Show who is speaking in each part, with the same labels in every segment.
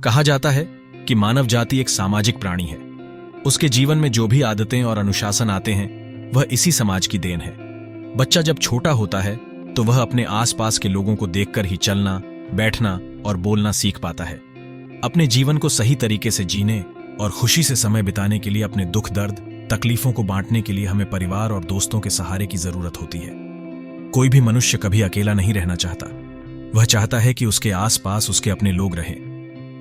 Speaker 1: कहा जाता है कि मानव जाति एक सामाजिक प्राणी है। उसके जीवन में जो भी आदतें और अनुशासन आते हैं वह इसी समाज की देन है। बच्चा जब छोटा होता है तो वह अपने आसपास के लोगों को देखकर ही चलना, बैठना और बोलना सीख पाता है। अपने जीवन को सही तरीके से जीने और खुशी से समय बिताने के लिए अपने दुख दर्द तकलीफों को बांटने के लिए हमें परिवार और दोस्तों के सहारे की जरूरत होती है। कोई भी मनुष्य कभी अकेला नहीं रहना चाहता। वह चाहता है कि उसके आसपास उसके अपने लोग रहें।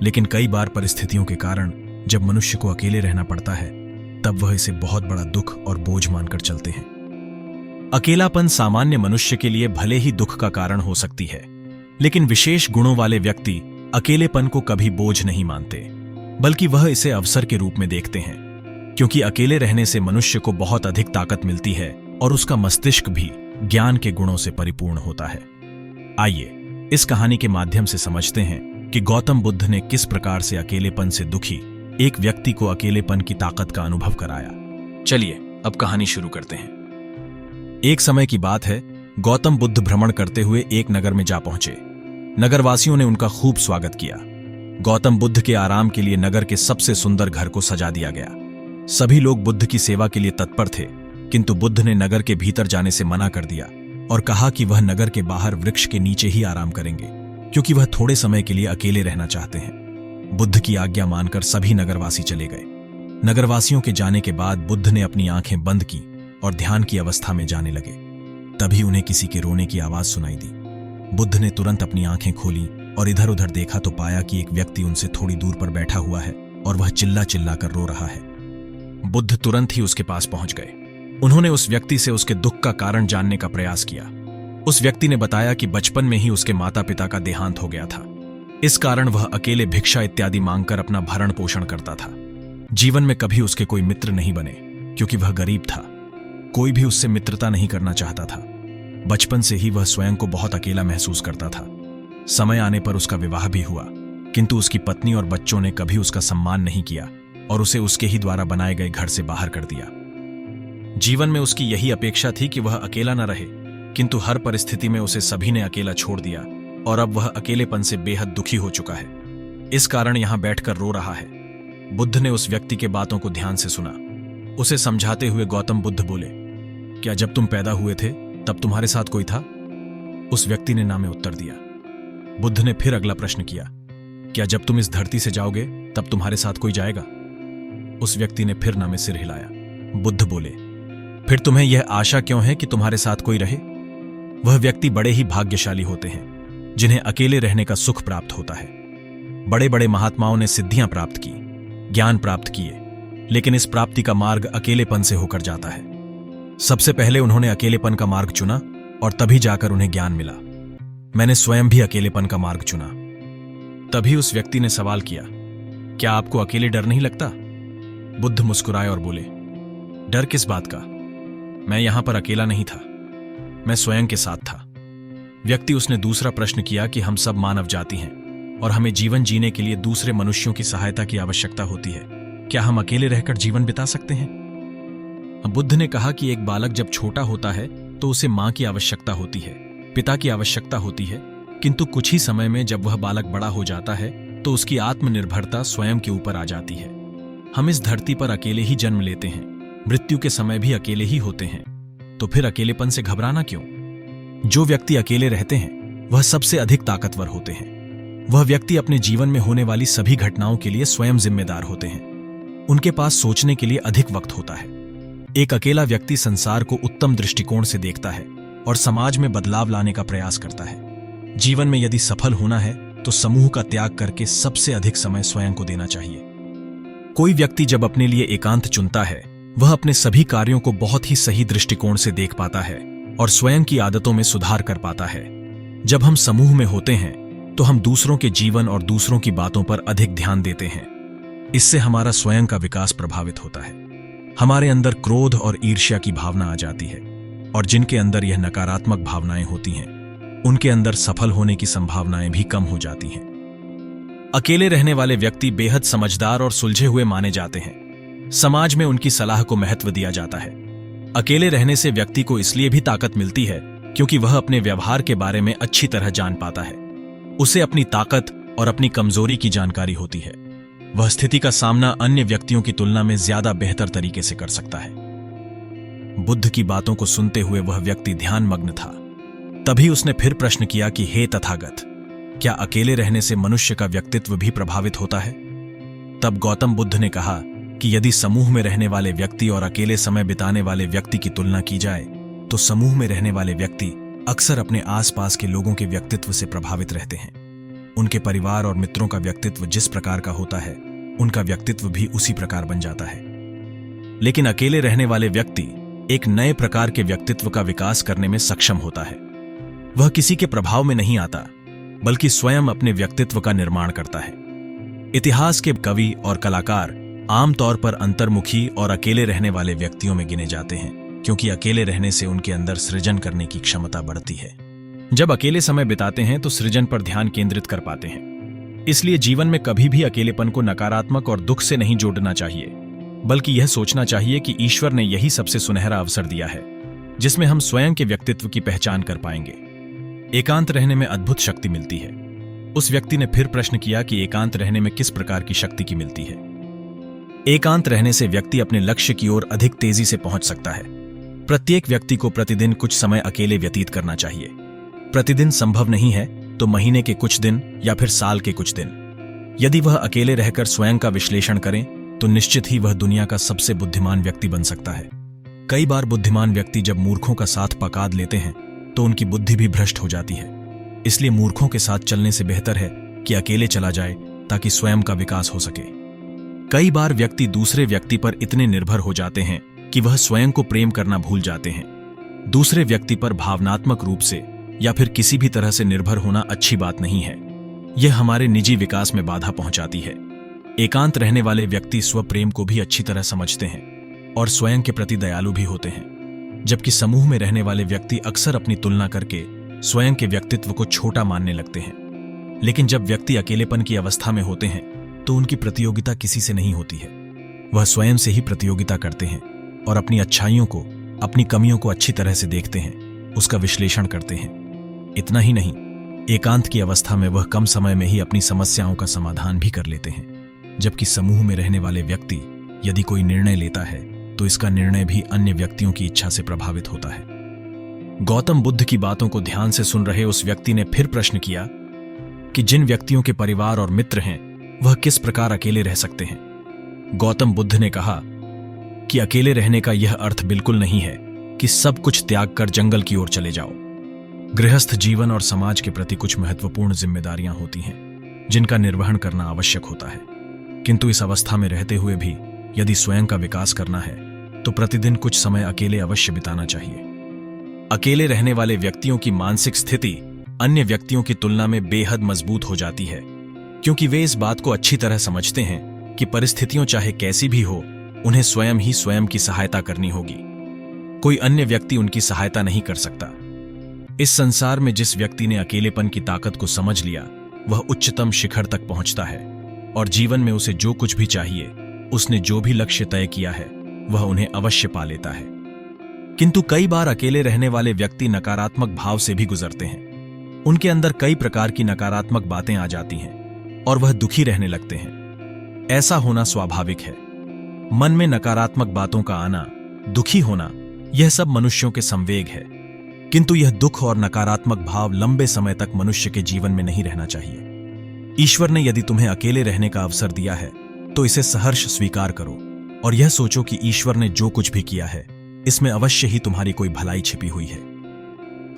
Speaker 1: लेकिन कई बार परिस्थितियों के कारण जब मनुष्य को अकेले रहना पड़ता है तब वह इसे बहुत बड़ा दुख और बोझ मानकर चलते हैं। अकेलापन सामान्य मनुष्य के लिए भले ही दुख का कारण हो सकती है, लेकिन विशेष गुणों वाले व्यक्ति अकेलेपन को कभी बोझ नहीं मानते, बल्कि वह इसे अवसर के रूप में देखते हैं। क्योंकि अकेले रहने से मनुष्य को बहुत अधिक ताकत मिलती है और उसका मस्तिष्क भी ज्ञान के गुणों से परिपूर्ण होता है। आइए इस कहानी के माध्यम से समझते हैं कि गौतम बुद्ध ने किस प्रकार से अकेलेपन से दुखी एक व्यक्ति को अकेलेपन की ताकत का अनुभव कराया। चलिए अब कहानी शुरू करते हैं। एक समय की बात है, गौतम बुद्ध भ्रमण करते हुए एक नगर में जा पहुंचे। नगरवासियों ने उनका खूब स्वागत किया। गौतम बुद्ध के आराम के लिए नगर के सबसे सुंदर घर को सजा दिया गया। सभी लोग बुद्ध की सेवा के लिए तत्पर थे, किंतु बुद्ध ने नगर के भीतर जाने से मना कर दिया और कहा कि वह नगर के बाहर वृक्ष के नीचे ही आराम करेंगे, क्योंकि वह थोड़े समय के लिए अकेले रहना चाहते हैं। बुद्ध की आज्ञा मानकर सभी नगरवासी चले गए। नगरवासियों के जाने के बाद बुद्ध ने अपनी आंखें बंद की और ध्यान की अवस्था में जाने लगे। तभी उन्हें किसी के रोने की आवाज सुनाई दी। बुद्ध ने तुरंत अपनी आंखें खोली और इधर उधर देखा तो पाया कि एक व्यक्ति उनसे थोड़ी दूर पर बैठा हुआ है और वह चिल्ला चिल्ला कर रो रहा है। बुद्ध तुरंत ही उसके पास पहुंच गए। उन्होंने उस व्यक्ति से उसके दुख का कारण जानने का प्रयास किया। उस व्यक्ति ने बताया कि बचपन में ही उसके माता पिता का देहांत हो गया था। इस कारण वह अकेले भिक्षा इत्यादि मांगकर अपना भरण पोषण करता था। जीवन में कभी उसके कोई मित्र नहीं बने, क्योंकि वह गरीब था। कोई भी उससे मित्रता नहीं करना चाहता था। बचपन से ही वह स्वयं को बहुत अकेला महसूस करता था। समय आने पर उसका विवाह भी हुआ, किंतु उसकी पत्नी और बच्चों ने कभी उसका सम्मान नहीं किया और उसे उसके ही द्वारा बनाए गए घर से बाहर कर दिया। जीवन में उसकी यही अपेक्षा थी कि वह अकेला न रहे, किंतु हर परिस्थिति में उसे सभी ने अकेला छोड़ दिया और अब वह अकेलेपन से बेहद दुखी हो चुका है। इस कारण यहां बैठकर रो रहा है। बुद्ध ने उस व्यक्ति के बातों को ध्यान से सुना। उसे समझाते हुए गौतम बुद्ध बोले, क्या जब तुम पैदा हुए थे तब तुम्हारे साथ कोई था? उस व्यक्ति ने ना में उत्तर दिया। बुद्ध ने फिर अगला प्रश्न किया, क्या जब तुम इस धरती से जाओगे तब तुम्हारे साथ कोई जाएगा? उस व्यक्ति ने फिर ना में सिर हिलाया। बुद्ध बोले, फिर तुम्हें यह आशा क्यों है कि तुम्हारे साथ कोई रहे? वह व्यक्ति बड़े ही भाग्यशाली होते हैं जिन्हें अकेले रहने का सुख प्राप्त होता है। बड़े बड़े महात्माओं ने सिद्धियां प्राप्त की, ज्ञान प्राप्त किए, लेकिन इस प्राप्ति का मार्ग अकेलेपन से होकर जाता है। सबसे पहले उन्होंने अकेलेपन का मार्ग चुना और तभी जाकर उन्हें ज्ञान मिला। मैंने स्वयं भी अकेलेपन का मार्ग चुना। तभी उस व्यक्ति ने सवाल किया, क्या आपको अकेले डर नहीं लगता? बुद्ध मुस्कुराए और बोले, डर किस बात का? मैं यहां पर अकेला नहीं था, मैं स्वयं के साथ था। व्यक्ति उसने दूसरा प्रश्न किया कि हम सब मानव जाति हैं और हमें जीवन जीने के लिए दूसरे मनुष्यों की सहायता की आवश्यकता होती है। क्या हम अकेले रहकर जीवन बिता सकते हैं? बुद्ध ने कहा कि एक बालक जब छोटा होता है तो उसे मां की आवश्यकता होती है, पिता की आवश्यकता होती है, किंतु कुछ ही समय में जब वह बालक बड़ा हो जाता है तो उसकी आत्मनिर्भरता स्वयं के ऊपर आ जाती है। हम इस धरती पर अकेले ही जन्म लेते हैं, मृत्यु के समय भी अकेले ही होते हैं, तो फिर अकेलेपन से घबराना क्यों? जो व्यक्ति अकेले रहते हैं वह सबसे अधिक ताकतवर होते हैं। वह व्यक्ति अपने जीवन में होने वाली सभी घटनाओं के लिए स्वयं जिम्मेदार होते हैं। उनके पास सोचने के लिए अधिक वक्त होता है। एक अकेला व्यक्ति संसार को उत्तम दृष्टिकोण से देखता है और समाज में बदलाव लाने का प्रयास करता है। जीवन में यदि सफल होना है तो समूह का त्याग करके सबसे अधिक समय स्वयं को देना चाहिए। कोई व्यक्ति जब अपने लिए एकांत चुनता है वह अपने सभी कार्यों को बहुत ही सही दृष्टिकोण से देख पाता है और स्वयं की आदतों में सुधार कर पाता है। जब हम समूह में होते हैं तो हम दूसरों के जीवन और दूसरों की बातों पर अधिक ध्यान देते हैं। इससे हमारा स्वयं का विकास प्रभावित होता है। हमारे अंदर क्रोध और ईर्ष्या की भावना आ जाती है और जिनके अंदर यह नकारात्मक भावनाएं होती हैं उनके अंदर सफल होने की संभावनाएं भी कम हो जाती हैं। अकेले रहने वाले व्यक्ति बेहद समझदार और सुलझे हुए माने जाते हैं। समाज में उनकी सलाह को महत्व दिया जाता है। अकेले रहने से व्यक्ति को इसलिए भी ताकत मिलती है क्योंकि वह अपने व्यवहार के बारे में अच्छी तरह जान पाता है। उसे अपनी ताकत और अपनी कमजोरी की जानकारी होती है, वह स्थिति का सामना अन्य व्यक्तियों की तुलना में ज्यादा बेहतर तरीके से कर सकता है। बुद्ध की बातों को सुनते हुए वह व्यक्ति ध्यानमग्न था। तभी उसने फिर प्रश्न किया कि हे तथागत, क्या अकेले रहने से मनुष्य का व्यक्तित्व भी प्रभावित होता है? तब गौतम बुद्ध ने कहा कि यदि समूह में रहने वाले व्यक्ति और अकेले समय बिताने वाले व्यक्ति की तुलना की जाए तो समूह में रहने वाले व्यक्ति अक्सर अपने आसपास के लोगों के व्यक्तित्व से प्रभावित रहते हैं। उनके परिवार और मित्रों का व्यक्तित्व जिस प्रकार का होता है, उनका व्यक्तित्व भी उसी प्रकार बन जाता है। लेकिन अकेले रहने वाले व्यक्ति एक नए प्रकार के व्यक्तित्व का विकास करने में सक्षम होता है। वह किसी के प्रभाव में नहीं आता, बल्कि स्वयं अपने व्यक्तित्व का निर्माण करता है। इतिहास के कवि और कलाकार आमतौर पर अंतर्मुखी और अकेले रहने वाले व्यक्तियों में गिने जाते हैं, क्योंकि अकेले रहने से उनके अंदर सृजन करने की क्षमता बढ़ती है। जब अकेले समय बिताते हैं तो सृजन पर ध्यान केंद्रित कर पाते हैं। इसलिए जीवन में कभी भी अकेलेपन को नकारात्मक और दुख से नहीं जोड़ना चाहिए, बल्कि यह सोचना चाहिए कि ईश्वर ने यही सबसे सुनहरा अवसर दिया है जिसमें हम स्वयं के व्यक्तित्व की पहचान कर पाएंगे। एकांत रहने में अद्भुत शक्ति मिलती है। उस व्यक्ति ने फिर प्रश्न किया कि एकांत रहने में किस प्रकार की शक्ति की मिलती है? एकांत रहने से व्यक्ति अपने लक्ष्य की ओर अधिक तेजी से पहुंच सकता है। प्रत्येक व्यक्ति को प्रतिदिन कुछ समय अकेले व्यतीत करना चाहिए। प्रतिदिन संभव नहीं है तो महीने के कुछ दिन या फिर साल के कुछ दिन। यदि वह अकेले रहकर स्वयं का विश्लेषण करें तो निश्चित ही वह दुनिया का सबसे बुद्धिमान व्यक्ति बन सकता है। कई बार बुद्धिमान व्यक्ति जब मूर्खों का साथ पकाद लेते हैं तो उनकी बुद्धि भी भ्रष्ट हो जाती है। इसलिए मूर्खों के साथ चलने से बेहतर है कि अकेले चला जाए ताकि स्वयं का विकास हो सके। कई बार व्यक्ति दूसरे व्यक्ति पर इतने निर्भर हो जाते हैं कि वह स्वयं को प्रेम करना भूल जाते हैं। दूसरे व्यक्ति पर भावनात्मक रूप से या फिर किसी भी तरह से निर्भर होना अच्छी बात नहीं है। यह हमारे निजी विकास में बाधा पहुंचाती है। एकांत रहने वाले व्यक्ति स्वप्रेम को भी अच्छी तरह समझते हैं और स्वयं के प्रति दयालु भी होते हैं, जबकि समूह में रहने वाले व्यक्ति अक्सर अपनी तुलना करके स्वयं के व्यक्तित्व को छोटा मानने लगते हैं। लेकिन जब व्यक्ति अकेलेपन की अवस्था में होते हैं तो उनकी प्रतियोगिता किसी से नहीं होती है। वह स्वयं से ही प्रतियोगिता करते हैं और अपनी अच्छाइयों को, अपनी कमियों को अच्छी तरह से देखते हैं, उसका विश्लेषण करते हैं। इतना ही नहीं, एकांत की अवस्था में वह कम समय में ही अपनी समस्याओं का समाधान भी कर लेते हैं। जबकि समूह में रहने वाले व्यक्ति यदि कोई निर्णय लेता है तो इसका निर्णय भी अन्य व्यक्तियों की इच्छा से प्रभावित होता है। गौतम बुद्ध की बातों को ध्यान से सुन रहे उस व्यक्ति ने फिर प्रश्न किया कि जिन व्यक्तियों के परिवार और मित्र हैं वह किस प्रकार अकेले रह सकते हैं? गौतम बुद्ध ने कहा कि अकेले रहने का यह अर्थ बिल्कुल नहीं है कि सब कुछ त्याग कर जंगल की ओर चले जाओ। गृहस्थ जीवन और समाज के प्रति कुछ महत्वपूर्ण जिम्मेदारियां होती हैं जिनका निर्वहन करना आवश्यक होता है। किंतु इस अवस्था में रहते हुए भी यदि स्वयं का विकास करना है तो प्रतिदिन कुछ समय अकेले अवश्य बिताना चाहिए। अकेले रहने वाले व्यक्तियों की मानसिक स्थिति अन्य व्यक्तियों की तुलना में बेहद मजबूत हो जाती है, क्योंकि वे इस बात को अच्छी तरह समझते हैं कि परिस्थितियां चाहे कैसी भी हो, उन्हें स्वयं ही स्वयं की सहायता करनी होगी। कोई अन्य व्यक्ति उनकी सहायता नहीं कर सकता। इस संसार में जिस व्यक्ति ने अकेलेपन की ताकत को समझ लिया वह उच्चतम शिखर तक पहुंचता है और जीवन में उसे जो कुछ भी चाहिए, उसने जो भी लक्ष्य तय किया है वह उन्हें अवश्य पा लेता है। किंतु कई बार अकेले रहने वाले व्यक्ति नकारात्मक भाव से भी गुजरते हैं। उनके अंदर कई प्रकार की नकारात्मक बातें आ जाती हैं और वह दुखी रहने लगते हैं। ऐसा होना स्वाभाविक है। मन में नकारात्मक बातों का आना, दुखी होना, यह सब मनुष्यों के संवेग है। किंतु यह दुख और नकारात्मक भाव लंबे समय तक मनुष्य के जीवन में नहीं रहना चाहिए। ईश्वर ने यदि तुम्हें अकेले रहने का अवसर दिया है तो इसे सहर्ष स्वीकार करो और यह सोचो कि ईश्वर ने जो कुछ भी किया है इसमें अवश्य ही तुम्हारी कोई भलाई छिपी हुई है।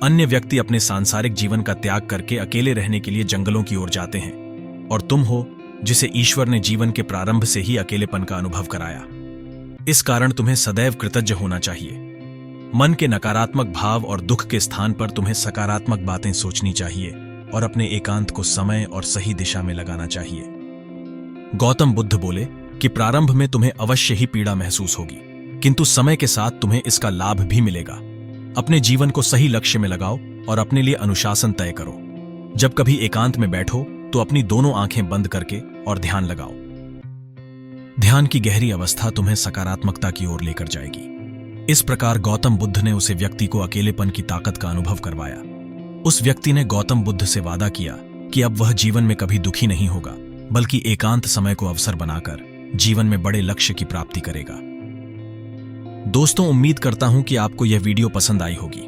Speaker 1: अन्य व्यक्ति अपने सांसारिक जीवन का त्याग करके अकेले रहने के लिए जंगलों की ओर जाते हैं और तुम हो जिसे ईश्वर ने जीवन के प्रारंभ से ही अकेलेपन का अनुभव कराया। इस कारण तुम्हें सदैव कृतज्ञ होना चाहिए। मन के नकारात्मक भाव और दुख के स्थान पर तुम्हें सकारात्मक बातें सोचनी चाहिए और अपने एकांत को समय और सही दिशा में लगाना चाहिए। गौतम बुद्ध बोले कि प्रारंभ में तुम्हें अवश्य ही पीड़ा महसूस होगी, किंतु समय के साथ तुम्हें इसका लाभ भी मिलेगा। अपने जीवन को सही लक्ष्य में लगाओ और अपने लिए अनुशासन तय करो। जब कभी एकांत में बैठो तो अपनी दोनों आंखें बंद करके और ध्यान लगाओ। ध्यान की गहरी अवस्था तुम्हें सकारात्मकता की ओर लेकर जाएगी। इस प्रकार गौतम बुद्ध ने उसे व्यक्ति को अकेलेपन की ताकत का अनुभव करवाया। उस व्यक्ति ने गौतम बुद्ध से वादा किया कि अब वह जीवन में कभी दुखी नहीं होगा, बल्कि एकांत समय को अवसर बनाकर जीवन में बड़े लक्ष्य की प्राप्ति करेगा। दोस्तों, उम्मीद करता हूं कि आपको यह वीडियो पसंद आई होगी।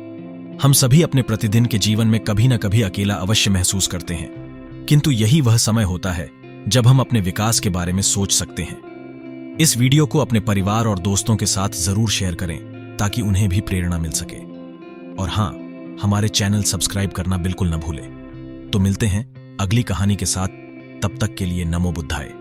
Speaker 1: हम सभी अपने प्रतिदिन के जीवन में कभी न कभी अकेला अवश्य महसूस करते हैं, किंतु यही वह समय होता है जब हम अपने विकास के बारे में सोच सकते हैं। इस वीडियो को अपने परिवार और दोस्तों के साथ जरूर शेयर करें ताकि उन्हें भी प्रेरणा मिल सके। और हां, हमारे चैनल सब्सक्राइब करना बिल्कुल न भूलें। तो मिलते हैं अगली कहानी के साथ, तब तक के लिए नमो बुद्धाय।